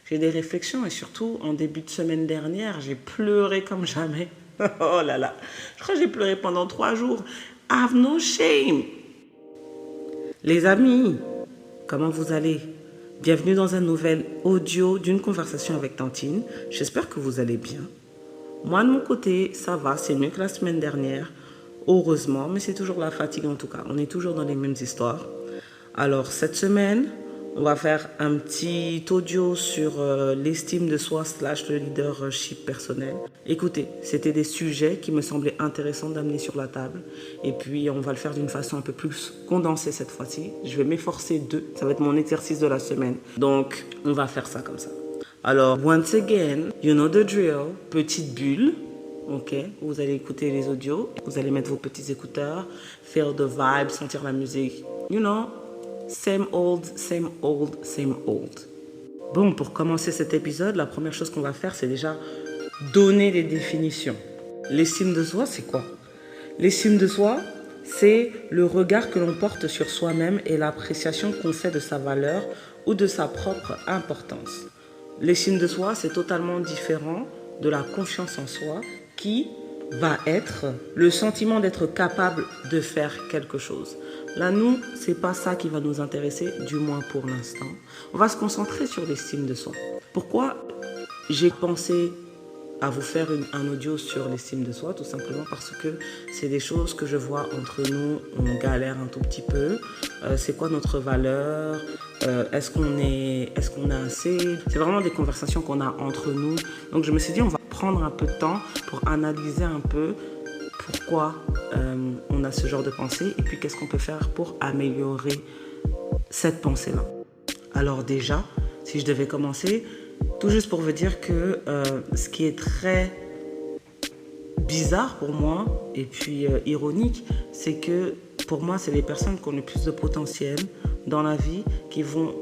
J'ai des réflexions et surtout, en début de semaine dernière, j'ai pleuré comme jamais. Oh là là, je crois que j'ai pleuré pendant 3 jours. Have no shame. Les amis, comment vous allez? Bienvenue dans un nouvel audio d'une conversation avec Tantine. J'espère que vous allez bien. Moi, de mon côté, ça va, c'est mieux que la semaine dernière. Heureusement, mais c'est toujours la fatigue en tout cas. On est toujours dans les mêmes histoires. Alors, cette semaine, on va faire un petit audio sur l'estime de soi / le leadership personnel. Écoutez, c'était des sujets qui me semblaient intéressants d'amener sur la table. Et puis, on va le faire d'une façon un peu plus condensée cette fois-ci. Je vais m'efforcer ça va être mon exercice de la semaine. Donc, on va faire ça comme ça. Alors, once again, you know the drill. Petite bulle. Ok, vous allez écouter les audios. Vous allez mettre vos petits écouteurs. Feel the vibe, sentir la musique. You know. Same old, same old, same old. Bon, pour commencer cet épisode, la première chose qu'on va faire, c'est déjà donner des définitions. L'estime de soi, c'est quoi? L'estime de soi, c'est le regard que l'on porte sur soi-même et l'appréciation qu'on fait de sa valeur ou de sa propre importance. L'estime de soi, c'est totalement différent de la confiance en soi qui va être le sentiment d'être capable de faire quelque chose. Là, nous, c'est pas ça qui va nous intéresser, du moins pour l'instant. On va se concentrer sur l'estime de soi. Pourquoi j'ai pensé à vous faire un audio sur l'estime de soi? Tout simplement parce que c'est des choses que je vois entre nous, on galère un tout petit peu. C'est quoi notre valeur? Est-ce qu'on a assez? C'est vraiment des conversations qu'on a entre nous. Donc je me suis dit, on va prendre un peu de temps pour analyser un peu pourquoi on a ce genre de pensée et puis qu'est-ce qu'on peut faire pour améliorer cette pensée-là. Alors déjà, si je devais commencer, tout juste pour vous dire que ce qui est très bizarre pour moi et puis ironique, c'est que pour moi, c'est les personnes qui ont le plus de potentiel dans la vie qui vont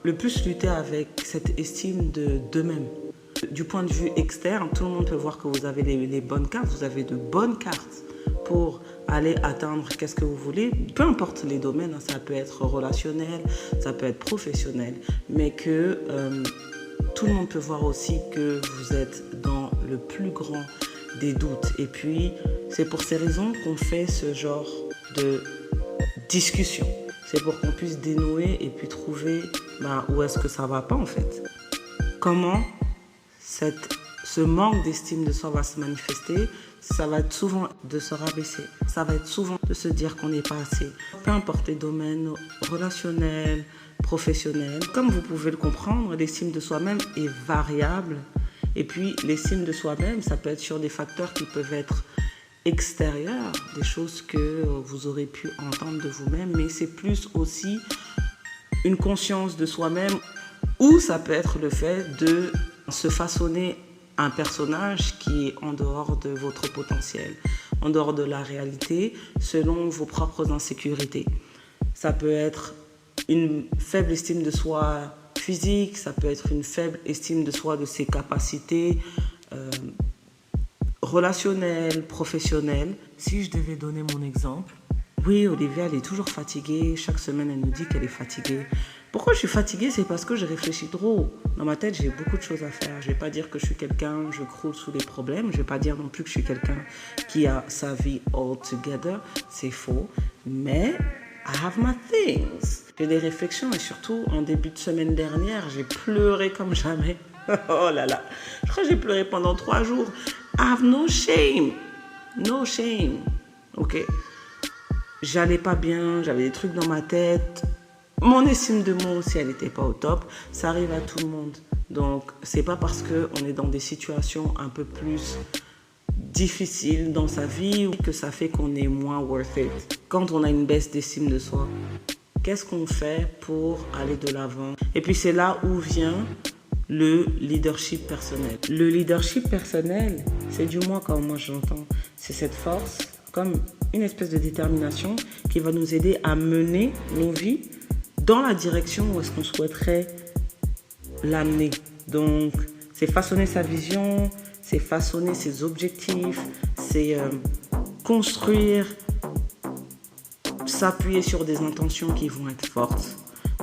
le plus lutter avec cette estime d'eux-mêmes. Du point de vue externe, tout le monde peut voir que vous avez les bonnes cartes, vous avez de bonnes cartes pour aller atteindre qu'est-ce que vous voulez, peu importe les domaines, ça peut être relationnel, ça peut être professionnel, mais que tout le monde peut voir aussi que vous êtes dans le plus grand des doutes. Et puis, c'est pour ces raisons qu'on fait ce genre de discussion. C'est pour qu'on puisse dénouer et puis trouver où est-ce que ça va pas en fait. Comment ce manque d'estime de soi va se manifester? Ça va être souvent de se rabaisser. Ça va être souvent de se dire qu'on n'est pas assez. Peu importe les domaines relationnels, professionnels. Comme vous pouvez le comprendre, l'estime de soi-même est variable. Et puis, l'estime de soi-même, ça peut être sur des facteurs qui peuvent être extérieurs, des choses que vous aurez pu entendre de vous-même, mais c'est plus aussi une conscience de soi-même, ou ça peut être le fait de se façonner un personnage qui est en dehors de votre potentiel, en dehors de la réalité, selon vos propres insécurités. Ça peut être une faible estime de soi physique, ça peut être une faible estime de soi de ses capacités relationnelles, professionnelles. Si je devais donner mon exemple, oui, Olivia, elle est toujours fatiguée. Chaque semaine, elle nous dit qu'elle est fatiguée. Pourquoi je suis fatiguée? C'est parce que je réfléchis trop. Dans ma tête, j'ai beaucoup de choses à faire. Je ne vais pas dire que je suis quelqu'un, je croule sous les problèmes. Je ne vais pas dire non plus que je suis quelqu'un qui a sa vie all together. C'est faux. Mais I have my things. J'ai des réflexions et surtout, en début de semaine dernière, j'ai pleuré comme jamais. Oh là là. Je crois que j'ai pleuré pendant 3 jours. I have no shame. No shame. Ok. J'allais pas bien, j'avais des trucs dans ma tête. Mon estime de moi aussi, elle n'était pas au top. Ça arrive à tout le monde. Donc, c'est pas parce qu'on est dans des situations un peu plus difficiles dans sa vie que ça fait qu'on est moins worth it. Quand on a une baisse d'estime de soi, qu'est-ce qu'on fait pour aller de l'avant? Et puis, c'est là où vient le leadership personnel. Le leadership personnel, c'est du moins comme moi je l'entends, c'est cette force, comme une espèce de détermination qui va nous aider à mener nos vies dans la direction où est-ce qu'on souhaiterait l'amener. Donc, c'est façonner sa vision, c'est façonner ses objectifs, c'est s'appuyer sur des intentions qui vont être fortes.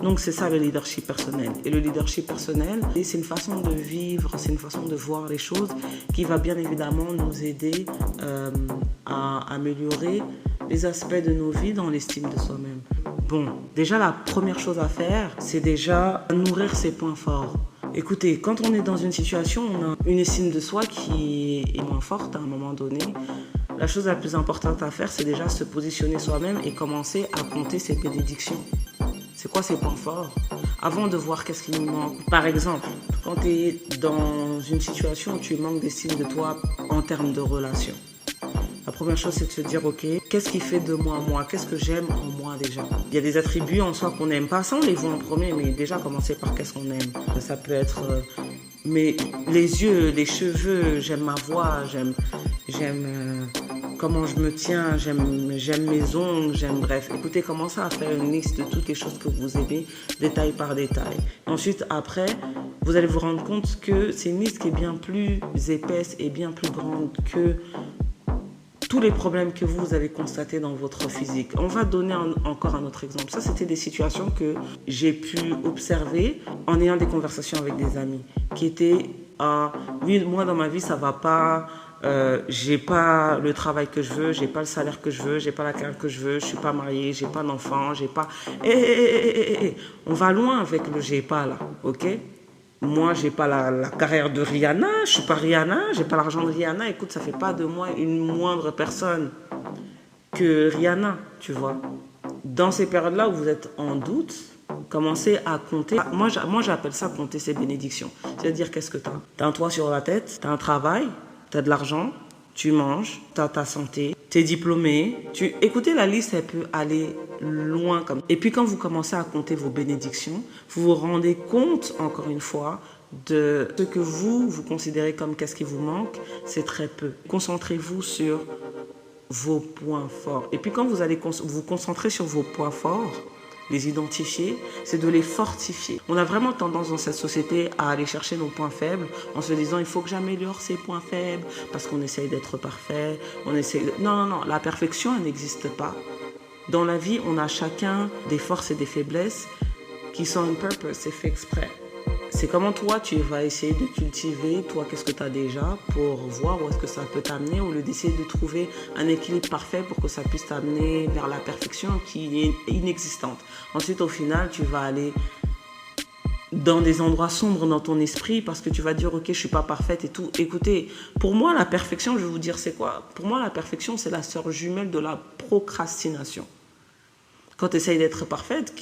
Donc c'est ça le leadership personnel. Et le leadership personnel, c'est une façon de vivre, c'est une façon de voir les choses qui va bien évidemment nous aider à améliorer les aspects de nos vies dans l'estime de soi-même. Bon, déjà la première chose à faire, c'est déjà nourrir ses points forts. Écoutez, quand on est dans une situation, on a une estime de soi qui est moins forte à un moment donné. La chose la plus importante à faire, c'est déjà se positionner soi-même et commencer à compter ses bénédictions. C'est quoi ses points forts? Avant de voir qu'est-ce qui nous manque. Par exemple, quand tu es dans une situation où tu manques d'estime de toi en termes de relation, la première chose, c'est de se dire, ok, qu'est-ce qui fait de moi moi? Qu'est-ce que j'aime en moi déjà? Il y a des attributs en soi qu'on n'aime pas. Ça, on les voit en premier, mais déjà commencer par qu'est-ce qu'on aime. Ça peut être mais les yeux, les cheveux, j'aime ma voix, j'aime comment je me tiens, j'aime mes ongles, bref. Écoutez, commencez à faire une liste de toutes les choses que vous aimez, détail par détail. Ensuite, après, vous allez vous rendre compte que c'est une liste qui est bien plus épaisse et bien plus grande que tous les problèmes que vous avez constatés dans votre physique. On va donner encore un autre exemple. Ça, c'était des situations que j'ai pu observer en ayant des conversations avec des amis qui étaient oui, moi dans ma vie, ça va pas. J'ai pas le travail que je veux, j'ai pas le salaire que je veux, j'ai pas la carrière que je veux, je suis pas mariée, j'ai pas d'enfant, j'ai pas. On va loin avec le j'ai pas là, ok? Moi, j'ai pas la carrière de Rihanna, je suis pas Rihanna, j'ai pas l'argent de Rihanna. Écoute, ça fait pas de moi une moindre personne que Rihanna, tu vois. Dans ces périodes-là où vous êtes en doute, commencez à compter. Moi, j'appelle ça compter ses bénédictions. C'est-à-dire, qu'est-ce que tu as? Tu as un toit sur la tête, tu as un travail, tu as de l'argent, tu manges, tu as ta santé, tu es diplômé. Écoutez, la liste, elle peut aller loin. Et puis, quand vous commencez à compter vos bénédictions, vous vous rendez compte, encore une fois, de ce que vous considérez comme qu'est-ce qui vous manque, c'est très peu. Concentrez-vous sur vos points forts. Et puis, quand vous allez vous concentrer sur vos points forts, les identifier, c'est de les fortifier. On a vraiment tendance dans cette société à aller chercher nos points faibles en se disant il faut que j'améliore ces points faibles parce qu'on essaye d'être parfait. Non, la perfection, elle n'existe pas. Dans la vie, on a chacun des forces et des faiblesses qui sont un purpose, c'est fait exprès. C'est comment toi, tu vas essayer de cultiver, toi, qu'est-ce que tu as déjà pour voir où est-ce que ça peut t'amener au lieu d'essayer de trouver un équilibre parfait pour que ça puisse t'amener vers la perfection qui est inexistante. Ensuite, au final, tu vas aller dans des endroits sombres dans ton esprit parce que tu vas dire, ok, je suis pas parfaite et tout. Écoutez, pour moi, la perfection, je vais vous dire, c'est quoi? Pour moi, la perfection, c'est la sœur jumelle de la procrastination. Quand tu essayes d'être parfaite,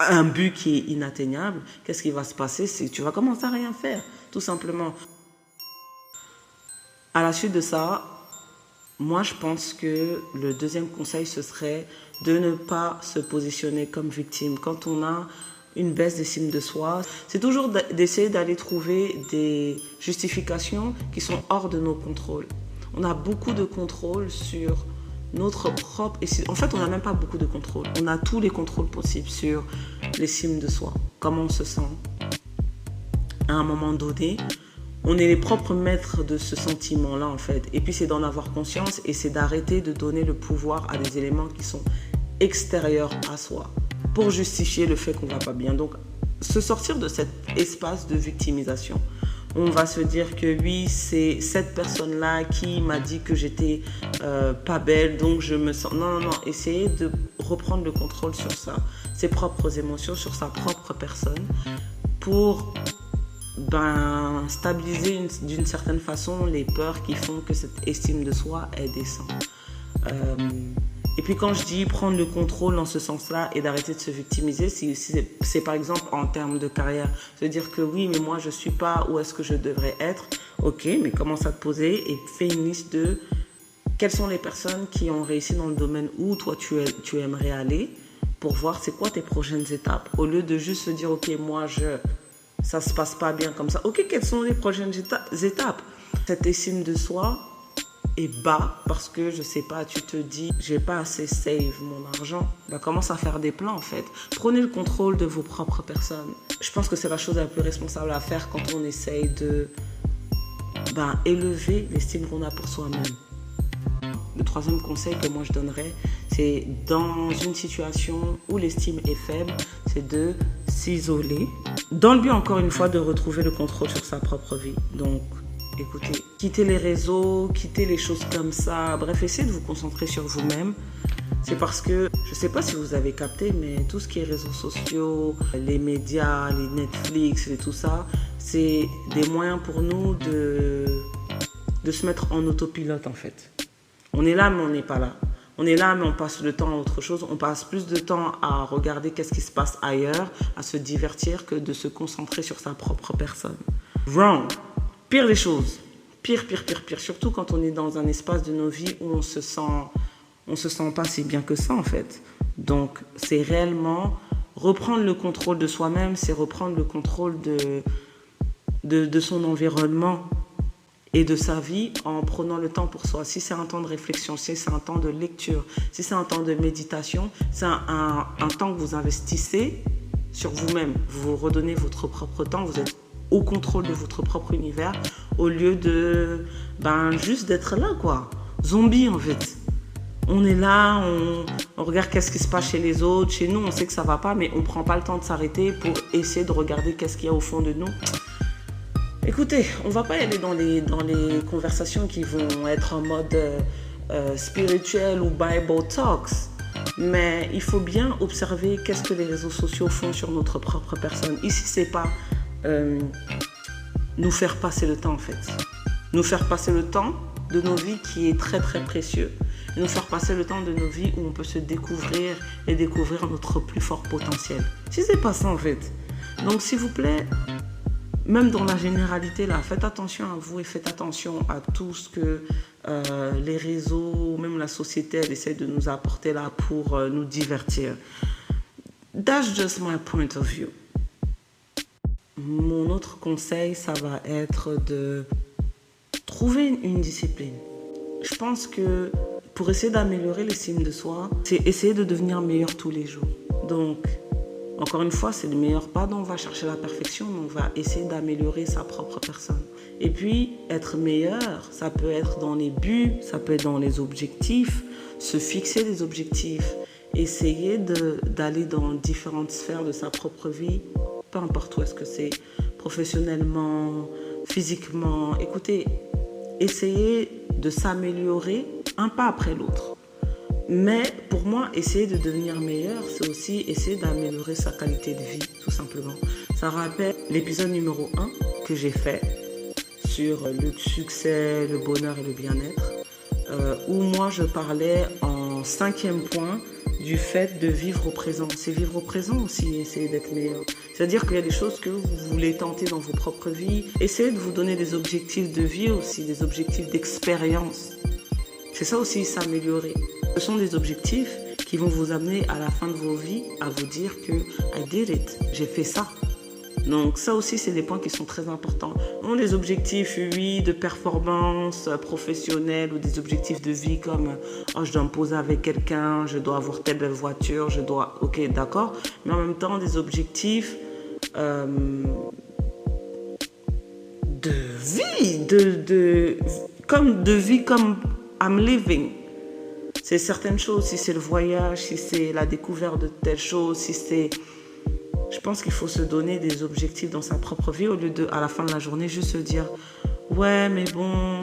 un but qui est inatteignable, qu'est-ce qui va se passer? C'est que tu vas commencer à rien faire, tout simplement. À la suite de ça, moi je pense que le deuxième conseil, ce serait de ne pas se positionner comme victime. Quand on a une baisse d'estime de soi, c'est toujours d'essayer d'aller trouver des justifications qui sont hors de nos contrôles. On a beaucoup de contrôle sur notre propre estime. En fait, on n'a même pas beaucoup de contrôle. On a tous les contrôles possibles sur l'estime de soi. Comment on se sent à un moment donné. On est les propres maîtres de ce sentiment-là, en fait. Et puis, c'est d'en avoir conscience et c'est d'arrêter de donner le pouvoir à des éléments qui sont extérieurs à soi pour justifier le fait qu'on ne va pas bien. Donc, se sortir de cet espace de victimisation. On va se dire que oui, c'est cette personne-là qui m'a dit que j'étais pas belle, donc je me sens... Non, essayez de reprendre le contrôle sur ça, ses propres émotions, sur sa propre personne, pour stabiliser d'une certaine façon les peurs qui font que cette estime de soi, elle descend. Et puis quand je dis prendre le contrôle dans ce sens-là et d'arrêter de se victimiser, c'est par exemple en termes de carrière. Se dire que oui, mais moi je ne suis pas où est-ce que je devrais être. Ok, mais commence à te poser et fais une liste de quelles sont les personnes qui ont réussi dans le domaine où toi tu aimerais aller pour voir c'est quoi tes prochaines étapes. Au lieu de juste se dire ok, moi ça ne se passe pas bien comme ça. Ok, quelles sont les prochaines étapes? Cette estime de soi est bas parce que je sais pas, tu te dis j'ai pas assez save mon argent, commence à faire des plans en fait. Prenez le contrôle de vos propres personnes. Je pense que c'est la chose la plus responsable à faire quand on essaye de élever l'estime qu'on a pour soi-même. le troisième conseil que moi je donnerais, c'est dans une situation où l'estime est faible, c'est de s'isoler. Dans le but, encore une fois, de retrouver le contrôle sur sa propre vie. Donc, écoutez, quittez les réseaux, quittez les choses comme ça. Bref, essayez de vous concentrer sur vous-même. C'est parce que, je ne sais pas si vous avez capté, mais tout ce qui est réseaux sociaux, les médias, les Netflix et tout ça, c'est des moyens pour nous de se mettre en autopilote en fait. On est là mais on n'est pas là. On est là mais on passe le temps à autre chose. On passe plus de temps à regarder qu'est-ce qui se passe ailleurs, à se divertir que de se concentrer sur sa propre personne. Wrong. Pire des choses. Pire. Surtout quand on est dans un espace de nos vies où on se sent pas si bien que ça en fait. Donc c'est réellement reprendre le contrôle de soi-même, c'est reprendre le contrôle de son environnement et de sa vie en prenant le temps pour soi. Si c'est un temps de réflexion, si c'est un temps de lecture, si c'est un temps de méditation, c'est un temps que vous investissez sur vous-même. Vous vous redonnez votre propre temps, vous êtes au contrôle de votre propre univers au lieu de juste d'être là quoi. Zombie en fait. On est là, on regarde qu'est-ce qui se passe chez les autres, chez nous on sait que ça va pas mais on prend pas le temps de s'arrêter pour essayer de regarder qu'est-ce qu'il y a au fond de nous. Écoutez, on va pas aller dans les conversations qui vont être en mode spirituel ou Bible Talks, mais il faut bien observer qu'est-ce que les réseaux sociaux font sur notre propre personne. Ici, c'est pas nous faire passer le temps en fait. Nous faire passer le temps de nos vies qui est très très précieux. Nous faire passer le temps de nos vies où on peut se découvrir et découvrir notre plus fort potentiel. Si c'est pas ça en fait. Donc s'il vous plaît, même dans la généralité, là, faites attention à vous et faites attention à tout ce que les réseaux, même la société, elle essaie de nous apporter là pour nous divertir. That's just my point of view. Mon autre conseil, ça va être de trouver une discipline. Je pense que pour essayer d'améliorer l'estime de soi, c'est essayer de devenir meilleur tous les jours. Donc, encore une fois, c'est le meilleur pas dont on va chercher la perfection, mais on va essayer d'améliorer sa propre personne. Et puis, être meilleur, ça peut être dans les buts, ça peut être dans les objectifs, se fixer des objectifs, essayer d'aller dans différentes sphères de sa propre vie, peu importe où est-ce que c'est, professionnellement, physiquement. Écoutez, essayez de s'améliorer un pas après l'autre. Mais pour moi, essayer de devenir meilleur, c'est aussi essayer d'améliorer sa qualité de vie, tout simplement. Ça rappelle l'épisode numéro 1 que j'ai fait sur le succès, le bonheur et le bien-être, où moi je parlais en 5e point du fait de vivre au présent. C'est vivre au présent aussi, essayer d'être meilleur. C'est-à-dire qu'il y a des choses que vous voulez tenter dans vos propres vies. Essayez de vous donner des objectifs de vie aussi, des objectifs d'expérience. C'est ça aussi, s'améliorer. Ce sont des objectifs qui vont vous amener à la fin de vos vies à vous dire que I did it, j'ai fait ça. Donc ça aussi, c'est des points qui sont très importants. On a des objectifs, oui, de performance professionnelle ou des objectifs de vie comme je dois me poser avec quelqu'un, je dois avoir telle voiture, je dois... Ok, d'accord. Mais en même temps, des objectifs de vie, de vie comme I'm living. C'est certaines choses, si c'est le voyage, si c'est la découverte de telles choses, si c'est... Je pense qu'il faut se donner des objectifs dans sa propre vie au lieu de, à la fin de la journée, juste se dire « Ouais, mais bon,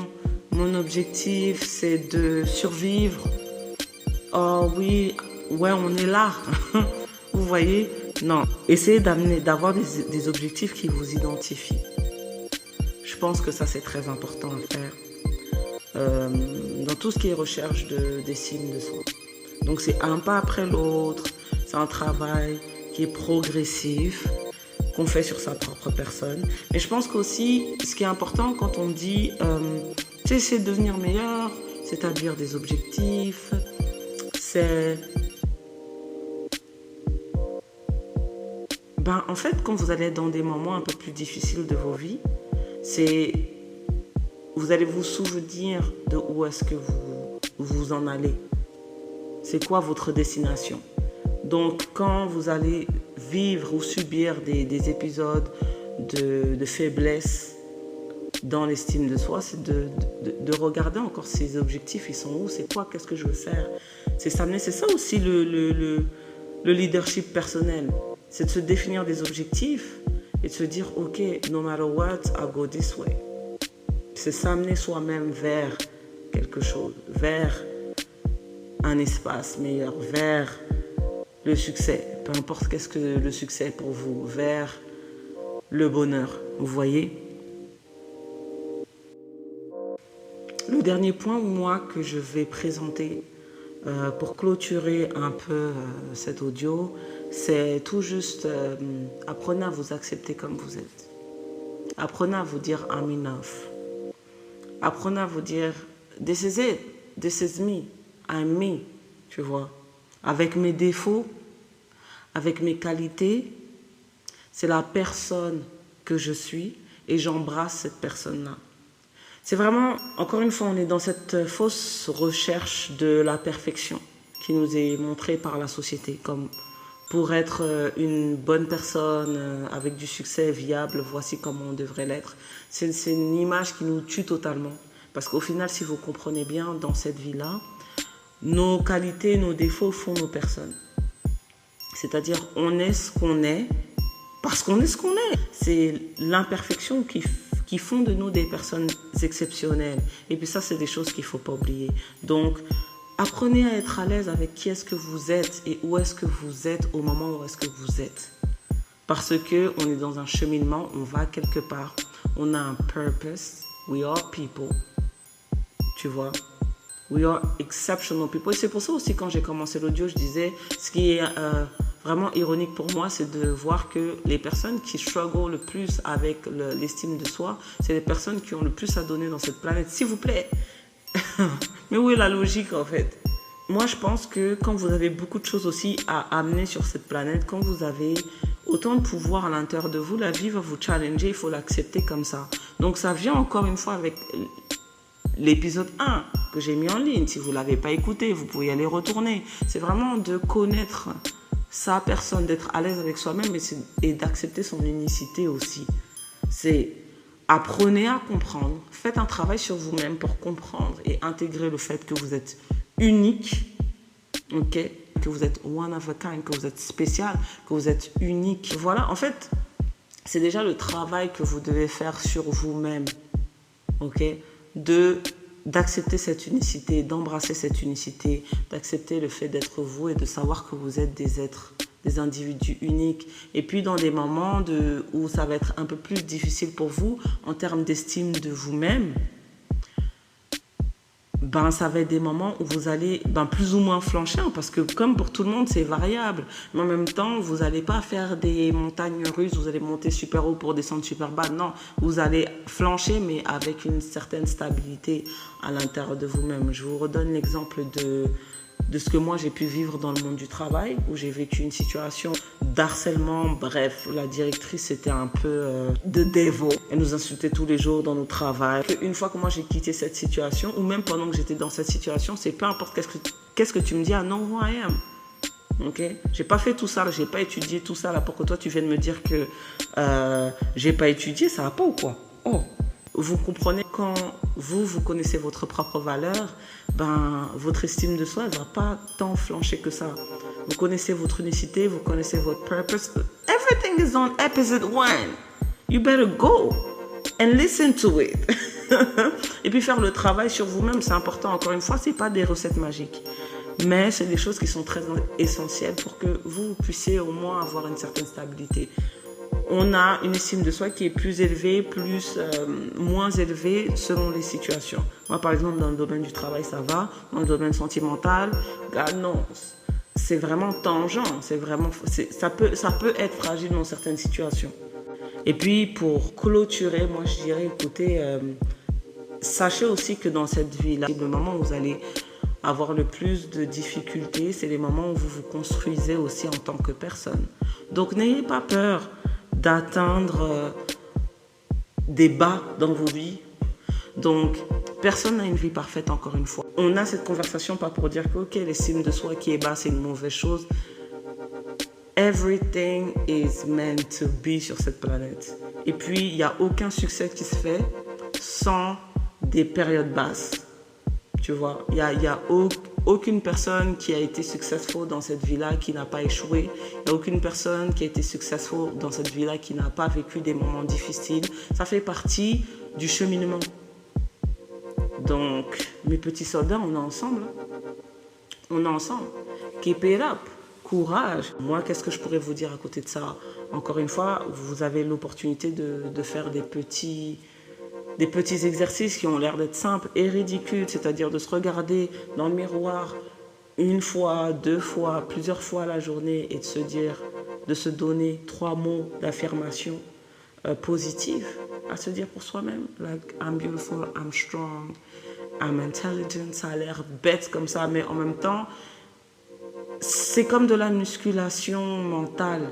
mon objectif, c'est de survivre. Oh oui, ouais, on est là. » Vous voyez? Non. Essayez d'avoir des objectifs qui vous identifient. Je pense que ça, c'est très important à faire. Dans tout ce qui est recherche d'estime de soi. Donc c'est un pas après l'autre, c'est un travail qui est progressif, qu'on fait sur sa propre personne. Mais je pense qu'aussi, ce qui est important quand on dit c'est de devenir meilleur, c'est établir des objectifs, c'est... en fait, quand vous allez être dans des moments un peu plus difficiles de vos vies, vous allez vous souvenir de où est-ce que vous en allez. C'est quoi votre destination? Donc, quand vous allez vivre ou subir des épisodes de faiblesse, dans l'estime de soi, c'est de regarder encore ses objectifs, ils sont où, c'est quoi, qu'est-ce que je veux faire. C'est s'amener, c'est ça aussi le leadership personnel. C'est de se définir des objectifs et de se dire, ok, no matter what, I'll go this way. C'est s'amener soi-même vers quelque chose, vers un espace meilleur, vers le succès, peu importe qu'est-ce que le succès est pour vous, vers le bonheur, vous voyez. Le dernier point, moi, que je vais présenter pour clôturer un peu cet audio, c'est tout juste apprenez à vous accepter comme vous êtes. Apprenez à vous dire I'm enough. Apprenez à vous dire this is it, this is me, I'm me, tu vois. Avec mes défauts, avec mes qualités, c'est la personne que je suis et j'embrasse cette personne-là. C'est vraiment, encore une fois, on est dans cette fausse recherche de la perfection qui nous est montrée par la société comme pour être une bonne personne avec du succès viable, voici comment on devrait l'être. C'est une image qui nous tue totalement. Parce qu'au final, si vous comprenez bien, dans cette vie-là, nos qualités, nos défauts font nos personnes. C'est-à-dire, on est ce qu'on est parce qu'on est ce qu'on est. C'est l'imperfection qui font de nous des personnes exceptionnelles. Et puis ça, c'est des choses qu'il ne faut pas oublier. Donc, apprenez à être à l'aise avec qui est-ce que vous êtes et où est-ce que vous êtes au moment où est-ce que vous êtes. Parce qu'on est dans un cheminement, on va quelque part, on a un purpose, we are people, tu vois. We are exceptional people. Et c'est pour ça aussi quand j'ai commencé l'audio, je disais, ce qui est vraiment ironique pour moi, c'est de voir que les personnes qui struggle le plus avec l'estime de soi, c'est les personnes qui ont le plus à donner dans cette planète. S'il vous plaît. Mais où est la logique en fait? Moi je pense que quand vous avez beaucoup de choses aussi à amener sur cette planète, quand vous avez autant de pouvoir à l'intérieur de vous, la vie va vous challenger, il faut l'accepter comme ça. Donc ça vient encore une fois avec l'épisode 1 que j'ai mis en ligne. Si vous ne l'avez pas écouté, vous pouvez y aller retourner. C'est vraiment de connaître sa personne, d'être à l'aise avec soi-même et d'accepter son unicité aussi. C'est apprenez à comprendre, faites un travail sur vous-même pour comprendre et intégrer le fait que vous êtes unique, ok, que vous êtes one of a kind, que vous êtes spécial, que vous êtes unique. Voilà, en fait, c'est déjà le travail que vous devez faire sur vous-même, ok, d'accepter cette unicité, d'embrasser cette unicité, d'accepter le fait d'être vous et de savoir que vous êtes des êtres, des individus uniques. Et puis dans des moments où ça va être un peu plus difficile pour vous en termes d'estime de vous-même, ça va être des moments où vous allez plus ou moins flancher, parce que comme pour tout le monde, c'est variable. Mais en même temps, vous n'allez pas faire des montagnes russes, vous allez monter super haut pour descendre super bas. Non, vous allez flancher, mais avec une certaine stabilité à l'intérieur de vous-même. Je vous redonne l'exemple de ce que moi j'ai pu vivre dans le monde du travail, où j'ai vécu une situation d'harcèlement. Bref, la directrice c'était un peu de devil. Elle nous insultait tous les jours dans nos travails. Une fois que moi j'ai quitté cette situation, ou même pendant que j'étais dans cette situation, c'est peu importe qu'est-ce que tu me dis, I know who I am. Ok, j'ai pas fait tout ça, j'ai pas étudié tout ça là pour que toi tu viennes me dire que j'ai pas étudié, ça va pas ou quoi? Oh, vous comprenez, quand vous connaissez votre propre valeur, votre estime de soi, elle va pas tant flancher que ça. Vous connaissez votre unicité, vous connaissez votre purpose. Everything is on episode 1. You better go and listen to it. Et puis faire le travail sur vous-même, c'est important. Encore une fois, c'est pas des recettes magiques. Mais c'est des choses qui sont très essentielles pour que vous puissiez au moins avoir une certaine stabilité. On a une estime de soi qui est plus élevée, moins élevée selon les situations. Moi, par exemple, dans le domaine du travail, ça va. Dans le domaine sentimental, non. C'est vraiment tangent. Ça peut être fragile dans certaines situations. Et puis, pour clôturer, moi, je dirais, écoutez, sachez aussi que dans cette vie-là, le moment où vous allez avoir le plus de difficultés, c'est les moments où vous vous construisez aussi en tant que personne. Donc, n'ayez pas peur d'atteindre des bas dans vos vies. Donc, personne n'a une vie parfaite, encore une fois. On a cette conversation pas pour dire que, ok, l'estime de soi qui est bas, c'est une mauvaise chose. Everything is meant to be sur cette planète. Et puis, il n'y a aucun succès qui se fait sans des périodes basses. Tu vois, il y a aucune personne qui a été successful dans cette vie-là qui n'a pas échoué. Il n'y a aucune personne qui a été successful dans cette vie-là qui n'a pas vécu des moments difficiles. Ça fait partie du cheminement. Donc, mes petits soldats, on est ensemble. On est ensemble. Keep it up. Courage. Moi, qu'est-ce que je pourrais vous dire à côté de ça? Encore une fois, vous avez l'opportunité de faire des petits exercices qui ont l'air d'être simples et ridicules, c'est-à-dire de se regarder dans le miroir une fois, deux fois, plusieurs fois à la journée et de se donner 3 mots d'affirmation positive à se dire pour soi-même. Like, I'm beautiful, I'm strong, I'm intelligent. Ça a l'air bête comme ça, mais en même temps, c'est comme de la musculation mentale.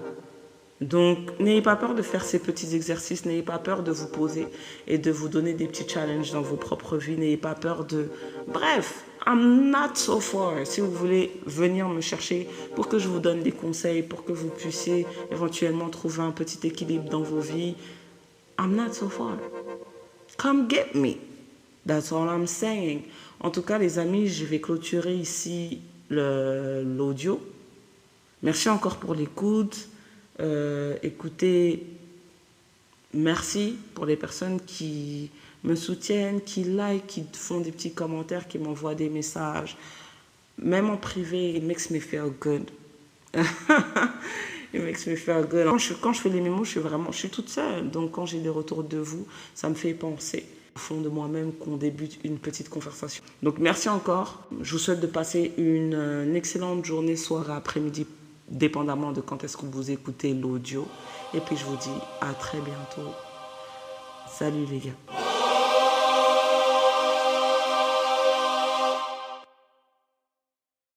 Donc, n'ayez pas peur de faire ces petits exercices, n'ayez pas peur de vous poser et de vous donner des petits challenges dans vos propres vies, n'ayez pas peur de... Bref, I'm not so far. Si vous voulez venir me chercher pour que je vous donne des conseils, pour que vous puissiez éventuellement trouver un petit équilibre dans vos vies, I'm not so far. Come get me. That's all I'm saying. En tout cas, les amis, je vais clôturer ici l'audio. Merci encore pour l'écoute. Écoutez, merci pour les personnes qui me soutiennent, qui like, qui font des petits commentaires, qui m'envoient des messages. Même en privé, it makes me feel good. It makes me feel good. Quand je fais les mémos, je suis toute seule. Donc quand j'ai des retours de vous, ça me fait penser au fond de moi-même qu'on débute une petite conversation. Donc merci encore. Je vous souhaite de passer une excellente journée, soirée, après-midi, dépendamment de quand est-ce que vous écoutez l'audio. Et puis je vous dis à très bientôt. Salut les gars.